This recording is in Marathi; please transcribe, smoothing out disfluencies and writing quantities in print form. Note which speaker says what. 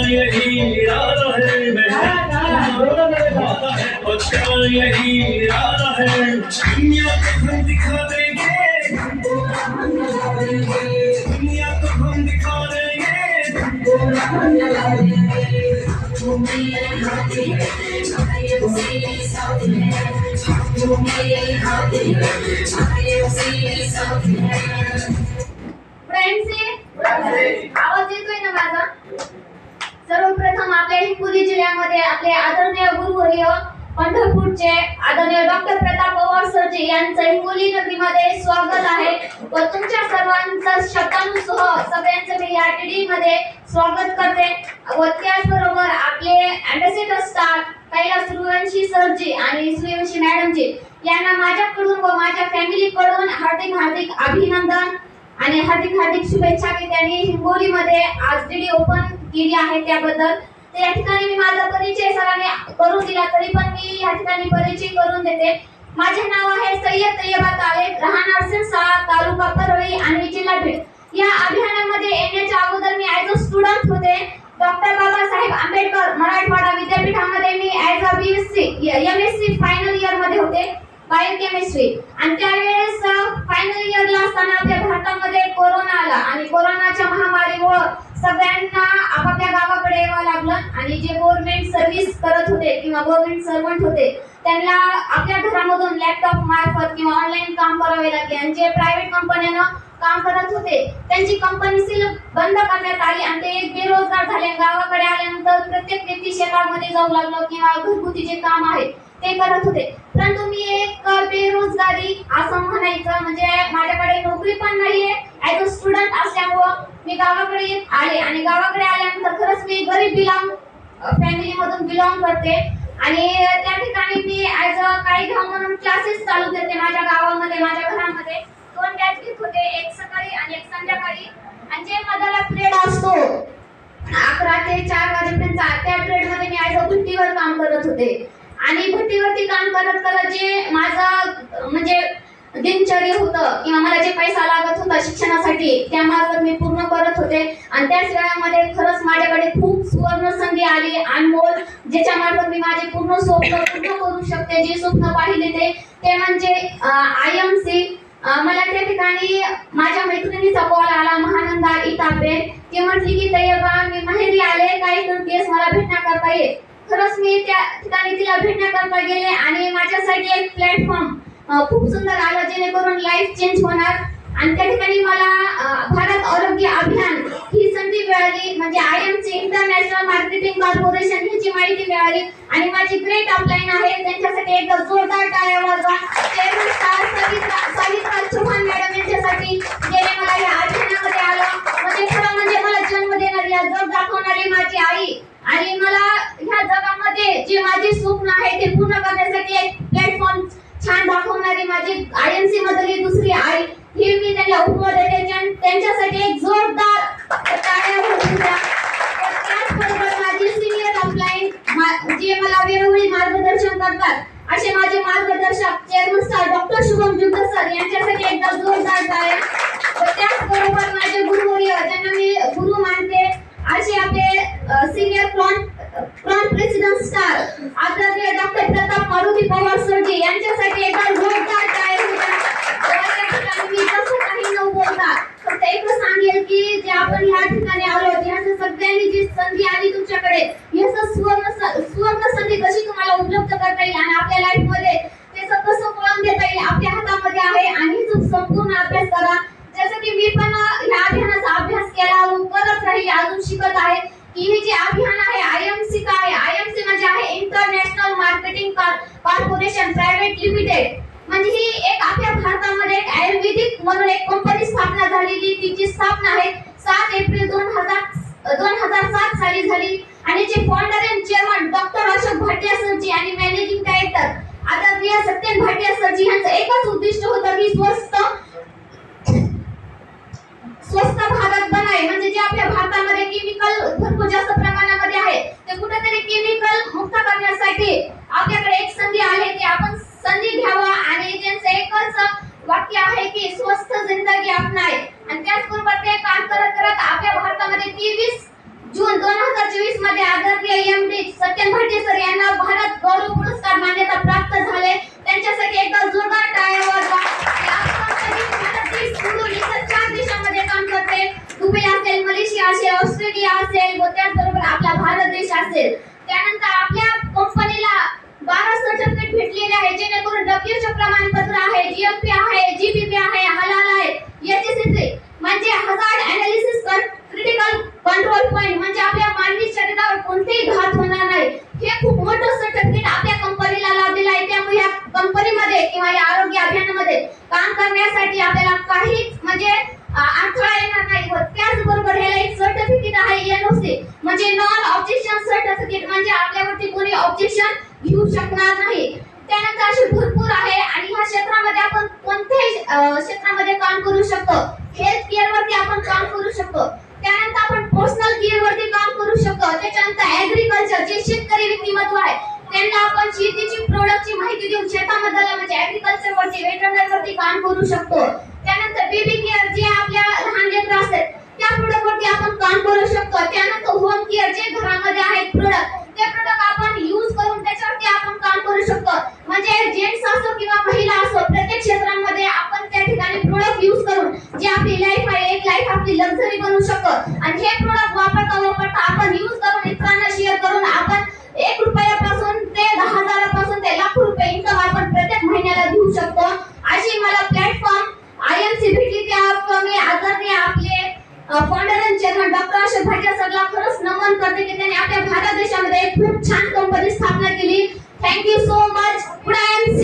Speaker 1: यही इरादा है यही इरादा है दुनिया को हम दिखा देंगे दुनिया को हम दिखा देंगे
Speaker 2: आवाज येतोय ना माझा? सर्वप्रथम आपल्या हिंगोली जिल्ह्यामध्ये आपले आदरणीय गुरुवर्य पंढरपूरचे आदरणीय डॉक्टर प्रताप पवार सरजी यांचं हिंगोली नगरीमध्ये स्वागत आहे व तुमच्या सर्वांचं शब्दानुसार सगळ्यांचं मी या टीडी मध्ये स्वागत करते व त्याचबरोबर आपले अँबॅसेडर स्टाफ कैलास सूर्यवंशी सरजी आणि सूर्यवंशी मॅडमजी यांना माझ्याकडून व माझ्या फॅमिलीकडून हार्दिक हार्दिक अभिनंदन आणि हार्दिक हार्दिक शुभेच्छा की त्यांनी हिंगोली मध्ये आज टीडी ओपन केली आहे त्याबद्दल। तर या ठिकाणी मी माझा परिचय सरांनी करून दिला तरी पण मी या ठिकाणी परिचय करून देते। माझे नाव आहे सय्यद तैयबा ताले, राहणार सिरसा, तालुका परळी आणि जिल्हा बीड। या अभियानामध्ये येण्याच्या अगोदर मी ॲज अ स्टुडंट होते डॉक्टर बाबासाहेब आंबेडकर मराठवाडा विद्यापीठामध्ये मी as a BSc MSc final year मध्ये होते बायोकेमिस्ट्री आणि त्यावेळेस फायनल इयरला असताना आपल्या भारतामध्ये कोरोना आला आणि कोरोनाच्या महामारीमुळे सगळ्यांना आपापल्या गावाकडे यावं लागलं आणि जे गव्हर्नमेंट सर्व्हिस करत होते किंवा गव्हर्नमेंट सर्वंट होते त्यांना आपल्या घरामधून लॅपटॉप मार्फत किंवा ऑनलाईन काम करावे लागले आणि जे प्रायव्हेट कंपन्यांना काम करत होते त्यांची कंपनी सील बंद करण्यात आली आणि ते बेरोजगार झाले। गावाकडे आल्यानंतर प्रत्येक व्यक्ती शेतामध्ये जाऊ लागलो किंवा घरगुती जे काम आहे ते करत होते, परंतु मी एक बेरोजगारी असं म्हणायचं म्हणजे माझ्याकडे नोकरी पण नाहीये ॲज अ स्टुडंट असल्यामुळं मी गावाकडे येत आले आणि गावाकडे आल्यानंतर खरंच मी गरीब फॅमिली मधून बिलॉंग करते आणि त्या ठिकाणी मी ॲज अ काही घाव म्हणून क्लासेस चालू करते माझ्या गावामध्ये माझ्या घरामध्ये 2 बॅच घेत होते, एक सकाळी आणि एक संध्याकाळी आणि जे मधाला पिरियड असतो 11 ते 4 वाजेपर्यंत त्या पिरियड मध्ये मी ॲज अ भट्टीवर काम करत होते आणि भट्टीवरती काम करत करत जे माझं म्हणजे दिनचर्या होतं किंवा मला जे पैसा लागत होता शिक्षणासाठी त्यामार्फत मी पूर्ण करत होते आणि त्याच वेळामध्ये खरंच माझ्याकडे खूप सुवर्ण संधी आली अनमोल ज्याच्या मार्फत मी माझे पूर्ण स्वप्न पूर्ण करू शकते। जे स्वप्न पाहिले ते म्हणजे IMC। मला त्या ठिकाणी माझ्या मैत्रिणीचा कॉल आला महानंदा इतापे, ती म्हटली की तैयबा मी माहेरी आले काही केस मला भेटण्याकरता ये। खरंच मी त्या ठिकाणी तिला भेटण्याकरता गेले आणि माझ्यासाठी एक प्लॅटफॉर्म खूप सुंदर आलं जेणेकरून लाईफ चेंज होणार आणि त्या ठिकाणी मला भारत आरोग्य अभियान ही संधी मिळाली म्हणजे IMC इंटरनॅशनल मार्केटिंग कॉर्पोरेशन ह्याची माहिती मिळाली आणि माझी ग्रेट अपलाईन आहे त्यांच्यासाठी एक जोरदार टाळ्या वाजवा। चेअरमन सविता चव्हाण मॅडम यांच्यासाठी ज्याने मला या अभियानामध्ये आलं म्हणजे खरं म्हणजे मला जन्म देणारी या जग दाखवणारी माझी आई आणि मला ह्या जगामध्ये जे माझे स्वप्न आहे ते पूर्ण करण्यासाठी एक प्लॅटफॉर्म छान दाखवणारी माझी IMC मधली दुसरी आई ही मी त्यांना उपमा देते त्यांच्यासाठी एक जोरदार टाळ्या वाजवून द्या। त्याचबरोबर माझी सिनियर अपलाईन जे मला वेळोवेळी मार्गदर्शन करतात असे माझे मार्गदर्शक चेअरमन स्टार डॉक्टर शुभम जुगल सर यांच्यासाठी एकदा जोरदार टाळ्या। त्याचबरोबर माझे गुरुवर्य ज्यांना मी गुरु मानते असे आपले सिनियर फ्रंट प्रेसिडेंट स्टार आदरणीय डॉक्टर प्रताप मारुती पवार सरजी यांच्यासाठी एकदा जोरदार टाळ्या होत्या। मी जसं काही न बोलता फक्त एकच सांगेल की जे आपण ह्या ठिकाणी आलो याचं सगळ्यांनी जी संधी आली तुमच्याकडे याचं सुवर्ण संधी कशी तुम्हाला उपलब्ध करता येईल आणि आपल्या लाईफ मध्ये ते कसं वळण देता येईल आपल्या हातामध्ये आहे आणि जो संपूर्ण अभ्यास करा जसं की मी पण ह्या अभियानाचा अभ्यास केला करत राहील अजून शिकत आहे की हे जे अभियान आहे IMC काय IMC म्हणजे आहे international marketing corporation private limited म्हणजे ही एक आपल्या भारतामध्ये एक आयुर्वेदिक म्हणून एक कंपनी स्थापना झालेली तिची स्थापना आहे 7 एप्रिल 2007 साली झाली आणि जे founder and chairman doctor Ashok Bhatia सरजी आणि मॅनेजिंग डायरेक्टर आदरणीय सत्यन भाटिया सरजी यांचं एकच उद्दिष्ट होतं की स्वस्त भारत बनाए म्हणजे जे आपल्या भारतामध्ये केमिकल भरपूर जास्त प्रमाणामध्ये आहे ते कुठेतरी केमिकल मुक्त करण्यासाठी आपल्याकडे एक संधी आहे की आपण संधी घ्यावा आणि महत्वाचं वाक्य आहे की स्वस्थ जिंदगी अपनाए. आणि त्याचबरोबर ते काम करत करत आपल्या भारतामध्ये 23 जून 2024 मध्ये आदरणीय एमडी सत्यन भाटे सर यांना भारत गौरव पुरस्कार मान्यता प्राप्त झाले. त्यांच्यासाठी एकदा जोरदार टाळ्या वाजवा. भारत देश सोडून इतर 4 देशांमध्ये काम करते. दुबई असेल, मलेशिया असेल, ऑस्ट्रेलिया असेल व त्याचबरोबर आपला भारत देश असेल. त्यानंतर आपल्या कंपनीला 12 सर्टिफिकेट भेटलेले आहे, जेणेकरून WHO प्रमाणपत्र आहे, GMP आहे, GPP आहे, हलाल आहे, HACCP म्हणजे hazard analysis critical control point म्हणजे आपल्या मानवी शरीरावर कोणतेही घात होणार नाही. हे खूप मोठं सर्टिफिकेट आपल्या कंपनीला लाभलेलं आहे. त्यामुळे या कंपनीमध्ये किंवा या आरोग्य अभियानामध्ये काम करण्यासाठी आपल्याला काहीच म्हणजे अडथळा येणार नाही. व त्याचबरोबर ह्याला एक सर्टिफिकेट आहे NOC म्हणजे नॉन ऑब्जेक्शन सर्टिफिकेट म्हणजे आपल्यावरती कोणी ऑब्जेक्शन घेऊ शकणार नाही. त्यानंतर असे भरपूर आहे आणि ह्या क्षेत्रामध्ये आपण कोणत्याही क्षेत्रामध्ये काम करू शकतो. हेल्थ केअर वरती आपण काम करू शकतो. त्यानंतर आपण पर्सनल केअर वरती काम करू शकतो. त्याच्यानंतर ऍग्रीकल्चर जे शेतकरी व्यक्तिमत्व आहे त्यांना आपण शेतीची प्रोडक्टची माहिती देऊन शेतामधला म्हणजे ऍग्रीकल्चर वरती वेटरनरी वरती काम करू शकतो. त्यानंतर बेबी केअर जे आपल्या लहान लेकरं असतात त्या प्रोडक्ट वरती आपण काम करू शकतो. त्यानंतर होम केअर जे घरामध्ये आहेत प्रोडक्ट ते प्रोडक्ट आपण यूज करून त्याच्यावरती आपण काम करू शकतो. म्हणजे जेंट्स असो किंवा महिला असो प्रत्येक क्षेत्रांमध्ये आपण त्या ठिकाणी प्रोडक्ट यूज करून जी आपली लाईफ आहे एक लाईफ आपली लक्झरी बनवू शकतो. आणि हे प्रोडक्ट वापरता आपण यूज करून इतरांना शेअर करून आपण 1 रुपयापासून ते 10,000पासून ते लाखो रुपये इन्कम आपण प्रत्येक महिन्याला घेऊ शकतो. अशी मला प्लॅटफॉर्म IMC भेटली. त्या मी आदरणीय आपले फाउंडर आणि चेअरमन डॉक्टर अशोक भाटे सरला खरंच नमन करते की त्यांनी आपल्या भारत देशामध्ये एक खूप छान कंपनी स्थापना केली. Thank you so much IMC.